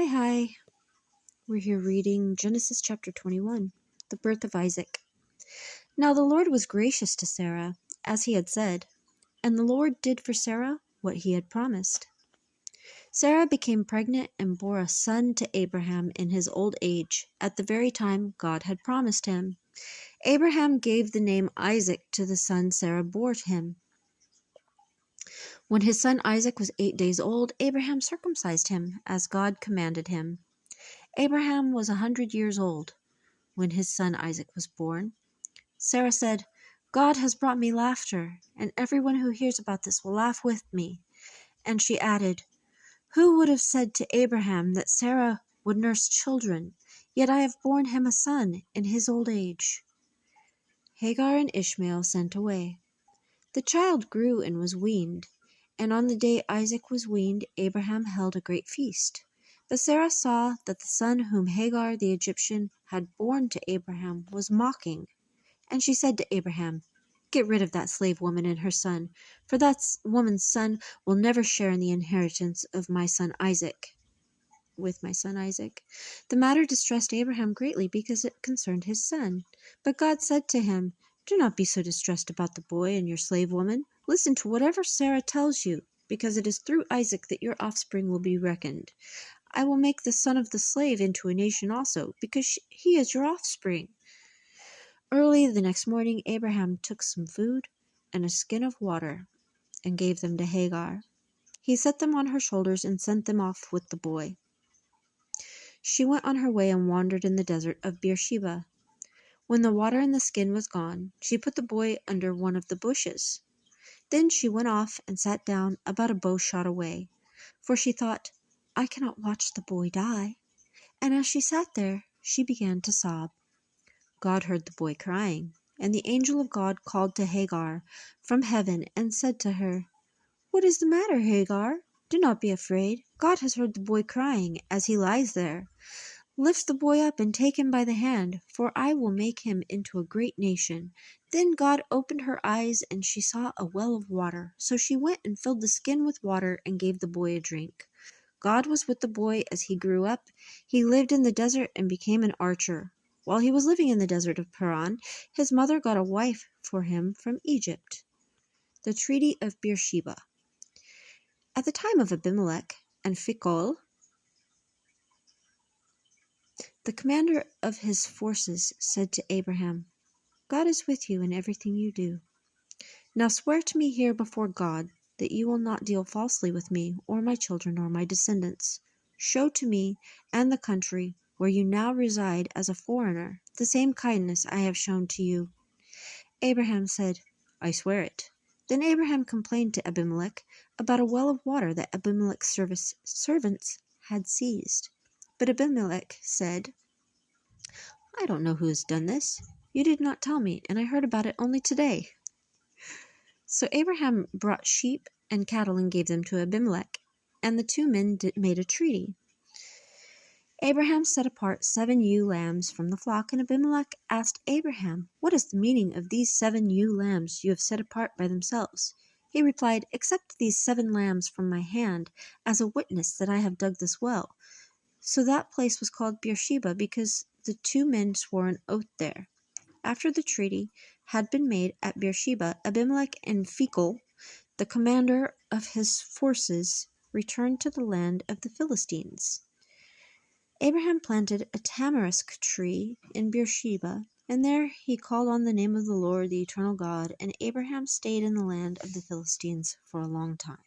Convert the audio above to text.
Hi. We're here reading Genesis chapter 21, the birth of Isaac. Now the Lord was gracious to Sarah, as he had said, and the Lord did for Sarah what he had promised. Sarah became pregnant and bore a son to Abraham in his old age, at the very time God had promised him. Abraham gave the name Isaac to the son Sarah bore him. When his son Isaac was 8 days old, Abraham circumcised him, as God commanded him. Abraham was 100 years old when his son Isaac was born. Sarah said, "God has brought me laughter, and everyone who hears about this will laugh with me." And she added, "Who would have said to Abraham that Sarah would nurse children? Yet I have borne him a son in his old age." Hagar and Ishmael sent away. The child grew and was weaned, and on the day Isaac was weaned, Abraham held a great feast. But Sarah saw that the son whom Hagar the Egyptian had borne to Abraham was mocking. And she said to Abraham, "Get rid of that slave woman and her son, for that woman's son will never share in the inheritance of my son Isaac." With my son Isaac. The matter distressed Abraham greatly because it concerned his son. But God said to him, "Do not be so distressed about the boy and your slave woman. Listen to whatever Sarah tells you, because it is through Isaac that your offspring will be reckoned. I will make the son of the slave into a nation also, because he is your offspring." Early the next morning, Abraham took some food and a skin of water and gave them to Hagar. He set them on her shoulders and sent them off with the boy. She went on her way and wandered in the desert of Beersheba. When the water in the skin was gone, she put the boy under one of the bushes. Then she went off and sat down about a bow shot away, for she thought, "I cannot watch the boy die." And as she sat there, she began to sob. God heard the boy crying, and the angel of God called to Hagar from heaven and said to her, "What is the matter, Hagar? Do not be afraid. God has heard the boy crying as he lies there. Lift the boy up and take him by the hand, for I will make him into a great nation." Then God opened her eyes, and she saw a well of water. So she went and filled the skin with water and gave the boy a drink. God was with the boy as he grew up. He lived in the desert and became an archer. While he was living in the desert of Paran, his mother got a wife for him from Egypt. The Treaty of Beersheba. At the time of Abimelech and Phicol, the commander of his forces said to Abraham, "God is with you in everything you do. Now swear to me here before God that you will not deal falsely with me or my children or my descendants. Show to me and the country where you now reside as a foreigner the same kindness I have shown to you." Abraham said, "I swear it." Then Abraham complained to Abimelech about a well of water that Abimelech's servants had seized. But Abimelech said, "I don't know who has done this. You did not tell me, and I heard about it only today." So Abraham brought sheep and cattle and gave them to Abimelech, and the two men made a treaty. Abraham set apart 7 ewe lambs from the flock, and Abimelech asked Abraham, "What is the meaning of these 7 ewe lambs you have set apart by themselves?" He replied, "Accept these 7 lambs from my hand as a witness that I have dug this well." So that place was called Beersheba, because the two men swore an oath there. After the treaty had been made at Beersheba, Abimelech and Phicol, the commander of his forces, returned to the land of the Philistines. Abraham planted a tamarisk tree in Beersheba, and there he called on the name of the Lord, the eternal God, and Abraham stayed in the land of the Philistines for a long time.